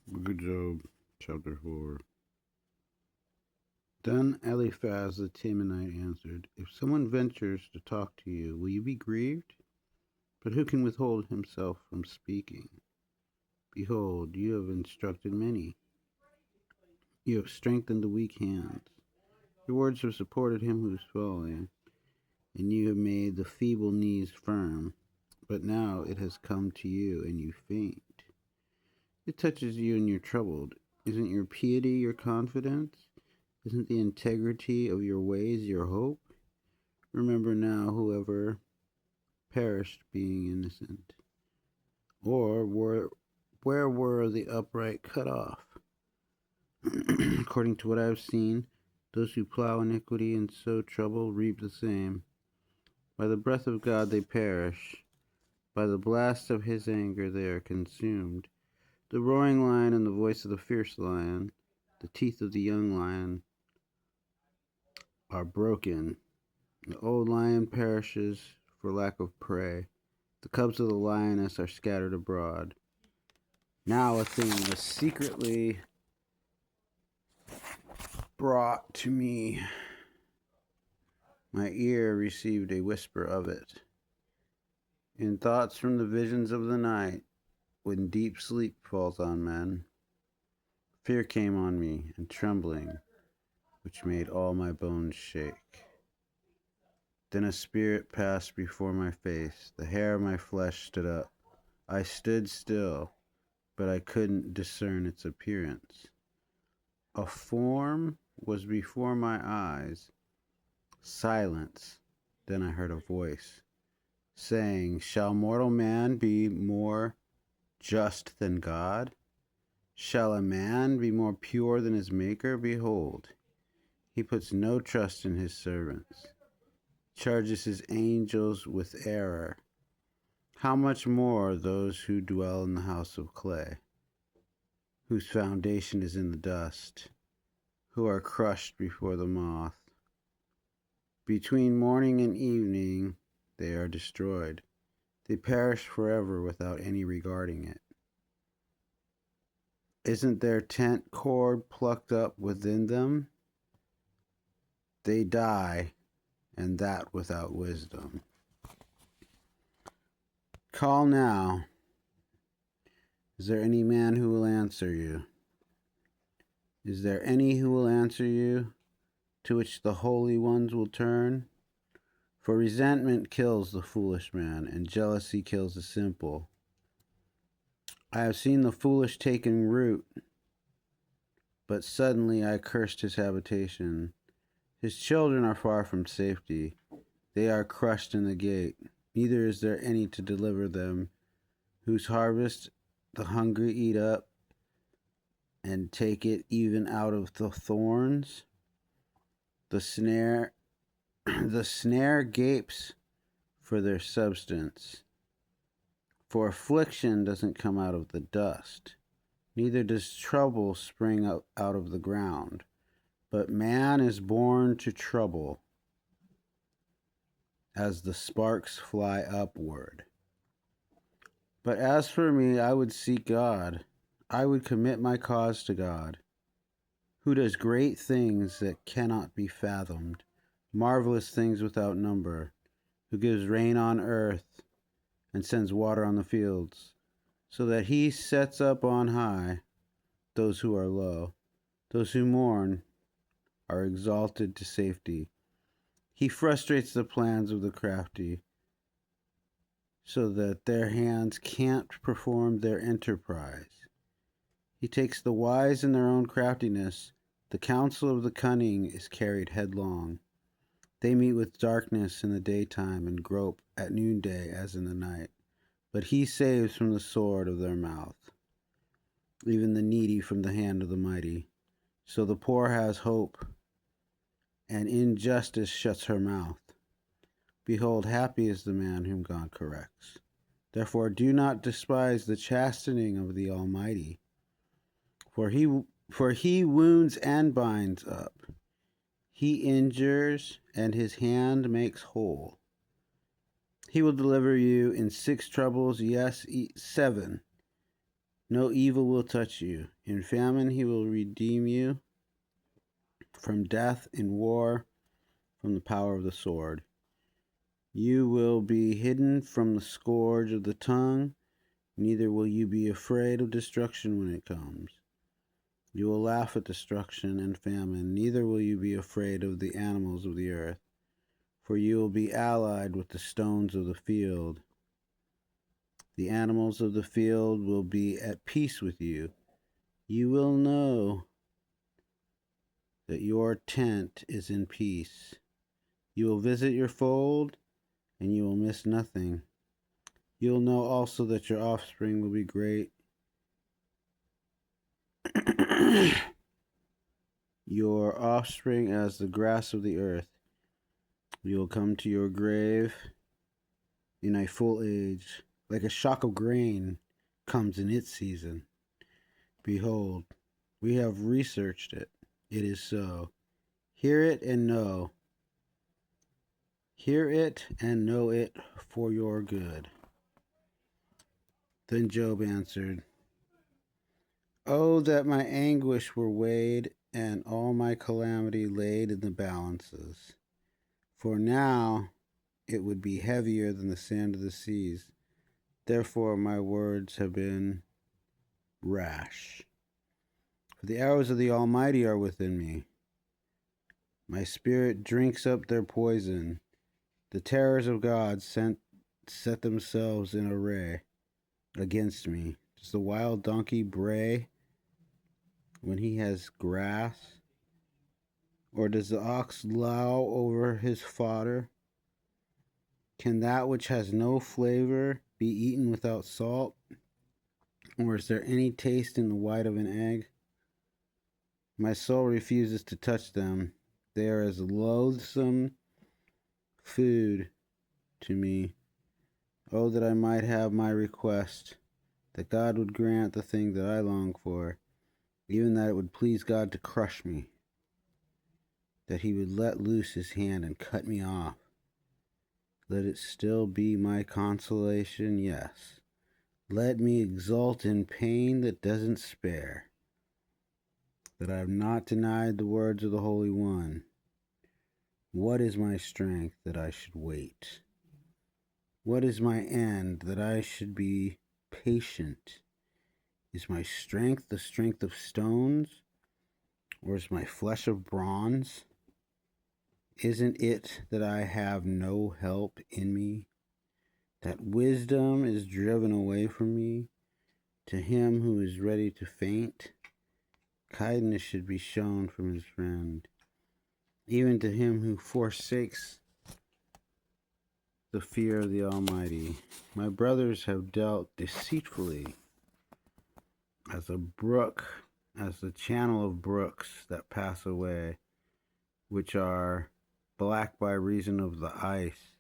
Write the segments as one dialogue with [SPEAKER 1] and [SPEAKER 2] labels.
[SPEAKER 1] Book of Job, chapter 4. Then Eliphaz the Temanite answered, If someone ventures to talk to you, will you be grieved? But who can withhold himself from speaking? Behold, you have instructed many. You have strengthened the weak hands. Your words have supported him who is falling, and you have made the feeble knees firm. But now it has come to you, and you faint. It touches you, and you're troubled. Isn't your piety your confidence? Isn't the integrity of your ways your hope? Remember now whoever perished being innocent. Or where were the upright cut off? According to what I have seen, those who plow iniquity and sow trouble reap the same. By the breath of God they perish. By the blast of his anger they are consumed. The roaring lion and the voice of the fierce lion, the teeth of the young lion are broken. The old lion perishes for lack of prey. The cubs of the lioness are scattered abroad. Now a thing was secretly brought to me. My ear received a whisper of it. In thoughts from the visions of the night, when deep sleep falls on men, fear came on me, and trembling, which made all my bones shake. Then a spirit passed before my face. The hair of my flesh stood up. I stood still, but I couldn't discern its appearance. A form was before my eyes. Silence. Then I heard a voice saying, Shall mortal man be more just than God? Shall a man be more pure than his Maker? Behold, he puts no trust in his servants, charges his angels with error. How much more those who dwell in the house of clay, whose foundation is in the dust, who are crushed before the moth. Between morning and evening they are destroyed. They perish forever without any regarding it. Isn't their tent cord plucked up within them? They die, and that without wisdom. Call now. Is there any man who will answer you? Is there any who will answer you, to which the holy ones will turn? For resentment kills the foolish man, and jealousy kills the simple. I have seen the foolish taking root, but suddenly I cursed his habitation. His children are far from safety. They are crushed in the gate. Neither is there any to deliver them, whose harvest the hungry eat up, and take it even out of the thorns. The snare gapes for their substance. For affliction doesn't come out of the dust, neither does trouble spring up out of the ground. But man is born to trouble as the sparks fly upward. But as for me, I would seek God. I would commit my cause to God, who does great things that cannot be fathomed, marvelous things without number, who gives rain on earth and sends water on the fields, so that he sets up on high those who are low. Those who mourn are exalted to safety. He frustrates the plans of the crafty, so that their hands can't perform their enterprise. He takes the wise in their own craftiness. The counsel of the cunning is carried headlong. They meet with darkness in the daytime and grope at noonday as in the night. But he saves from the sword of their mouth, even the needy from the hand of the mighty. So the poor has hope, and injustice shuts her mouth. Behold, happy is the man whom God corrects. Therefore do not despise the chastening of the Almighty, for he wounds and binds up. He injures, and his hand makes whole. He will deliver you in 6 troubles, yes, 7. No evil will touch you. In famine he will redeem you, from death, in war, from the power of the sword. You will be hidden from the scourge of the tongue, neither will you be afraid of destruction when it comes. You will laugh at destruction and famine, neither will you be afraid of the animals of the earth, for you will be allied with the stones of the field. The animals of the field will be at peace with you. You will know that your tent is in peace. You will visit your fold, and you will miss nothing. You will know also that your offspring will be great. Your offspring as the grass of the earth. You will come to your grave in a full age, like a shock of grain comes in its season. Behold, we have researched it. It is so. Hear it and know. Hear it and know it for your good. Then Job answered, Oh, that my anguish were weighed and all my calamity laid in the balances. For now it would be heavier than the sand of the seas. Therefore my words have been rash. For the arrows of the Almighty are within me. My spirit drinks up their poison. The terrors of God set themselves in array against me. Does the wild donkey bray when he has grass? Or does the ox low over his fodder? Can that which has no flavor be eaten without salt? Or is there any taste in the white of an egg? My soul refuses to touch them. They are as loathsome food to me. Oh, that I might have my request, that God would grant the thing that I long for, even that it would please God to crush me, that he would let loose his hand and cut me off. Let it still be my consolation, yes. Let me exult in pain that doesn't spare, that I have not denied the words of the Holy One. What is my strength that I should wait? What is my end that I should be patient? Is my strength the strength of stones, or is my flesh of bronze? Isn't it that I have no help in me, that wisdom is driven away from me? To him who is ready to faint, kindness should be shown from his friend, even to him who forsakes the fear of the Almighty. My brothers have dealt deceitfully as a brook, as the channel of brooks that pass away, which are black by reason of the ice,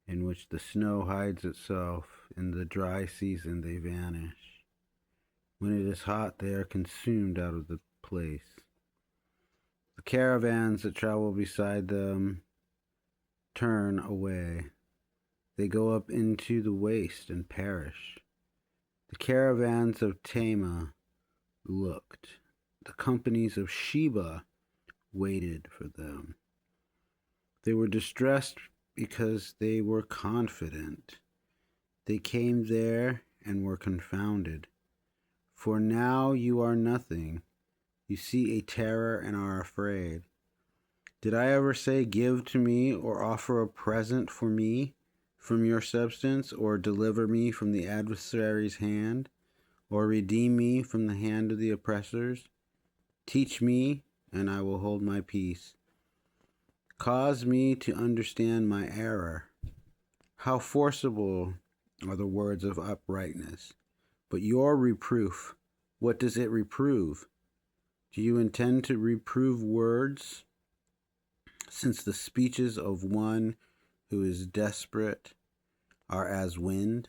[SPEAKER 1] in which the snow hides itself. In the dry season they vanish. When it is hot, they are consumed out of the place. The caravans that travel beside them turn away. They go up into the waste and perish. The caravans of Tema looked. The companies of Sheba waited for them. They were distressed because they were confident. They came there and were confounded. For now you are nothing. You see a terror and are afraid. Did I ever say, give to me, or offer a present for me from your substance, or deliver me from the adversary's hand, or redeem me from the hand of the oppressors? Teach me, and I will hold my peace. Cause me to understand my error. How forcible are the words of uprightness. But your reproof, what does it reprove? Do you intend to reprove words, since the speeches of one who is desperate are as wind?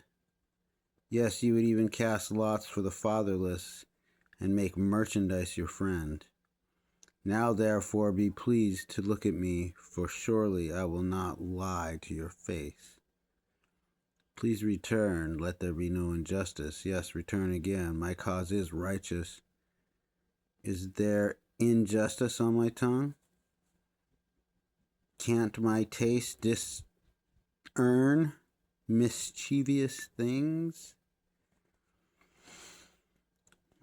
[SPEAKER 1] Yes, you would even cast lots for the fatherless and make merchandise your friend. Now therefore be pleased to look at me, for surely I will not lie to your face. Please return. Let there be no injustice. Yes, return again. My cause is righteous. Is there injustice on my tongue? Can't my taste discern mischievous things?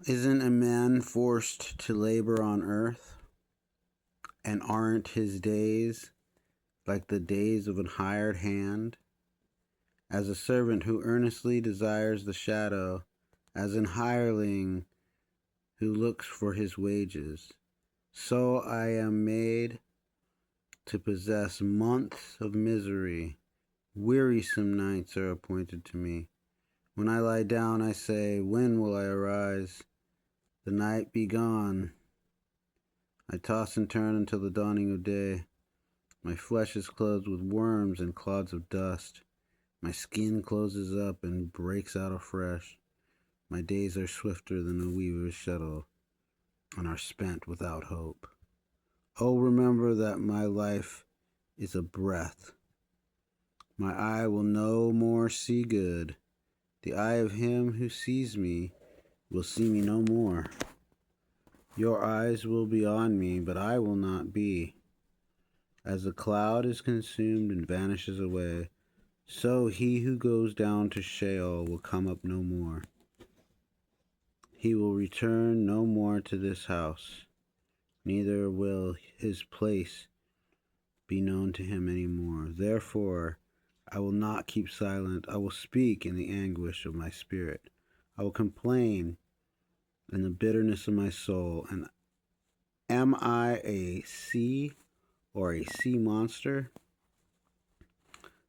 [SPEAKER 1] Isn't a man forced to labor on earth? And aren't his days like the days of an hired hand? As a servant who earnestly desires the shadow, as an hireling who looks for his wages, so I am made to possess months of misery. Wearisome nights are appointed to me. When I lie down, I say, when will I arise? The night be gone. I toss and turn until the dawning of day. My flesh is clothed with worms and clods of dust. My skin closes up and breaks out afresh. My days are swifter than a weaver's shuttle and are spent without hope. Oh, remember that my life is a breath. My eye will no more see good. The eye of him who sees me will see me no more. Your eyes will be on me, but I will not be. As a cloud is consumed and vanishes away, so he who goes down to Sheol will come up no more. He will return no more to this house, neither will his place be known to him any more. Therefore, I will not keep silent. I will speak in the anguish of my spirit. I will complain in the bitterness of my soul. And am I a sea or a sea monster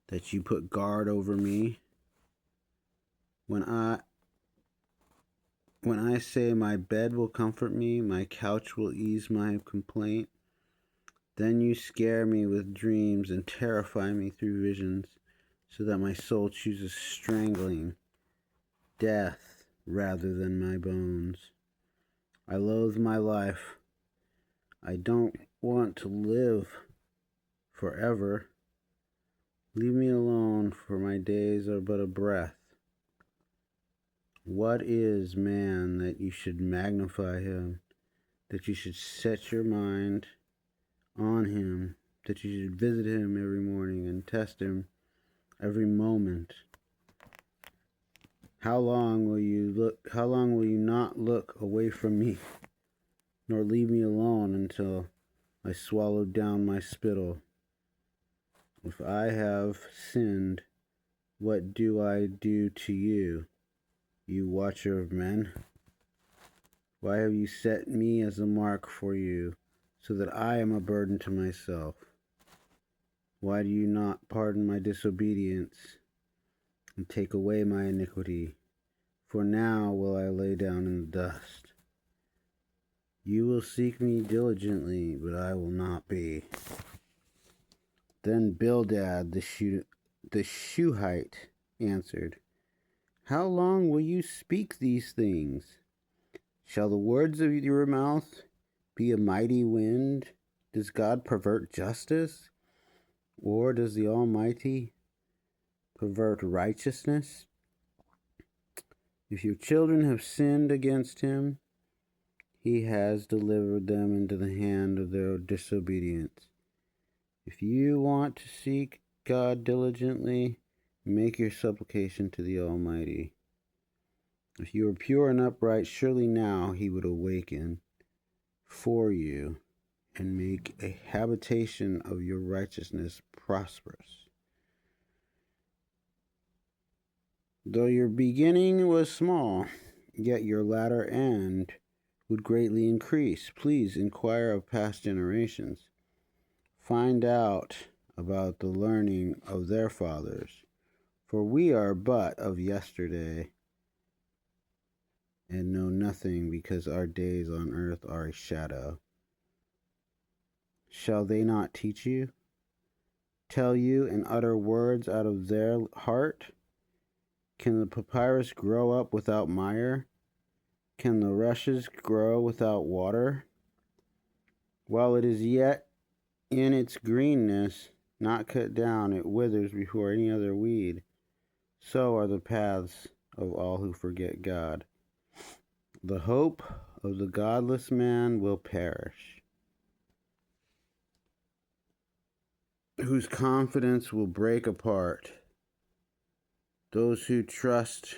[SPEAKER 1] that you put guard over me? When I say my bed will comfort me, my couch will ease my complaint, then you scare me with dreams and terrify me through visions, so that my soul chooses strangling, death rather than my bones. I loathe my life. I don't want to live forever. Leave me alone, for my days are but a breath. What is man that you should magnify him, that you should set your mind on him, that you should visit him every morning and test him every moment? How long will you not look away from me, nor leave me alone until I swallow down my spittle? If I have sinned, what do I do to you, you watcher of men? Why have you set me as a mark for you, so that I am a burden to myself? Why do you not pardon my disobedience and take away my iniquity? For now will I lay down in the dust. You will seek me diligently, but I will not be. Then Bildad the Shuhite answered, how long will you speak these things? Shall the words of your mouth be a mighty wind? Does God pervert justice? Or does the Almighty pervert righteousness? If your children have sinned against him, he has delivered them into the hand of their disobedience. If you want to seek God diligently, make your supplication to the Almighty. If you are pure and upright, surely now he would awaken for you and make a habitation of your righteousness prosperous. Though your beginning was small, yet your latter end would greatly increase. Please inquire of past generations. Find out about the learning of their fathers, for we are but of yesterday and know nothing, because our days on earth are a shadow. Shall they not teach you? Tell you and utter words out of their heart? Can the papyrus grow up without mire? Can the rushes grow without water? While it is yet in its greenness, not cut down, it withers before any other weed. So are the paths of all who forget God. The hope of the godless man will perish, whose confidence will break apart. Those who trust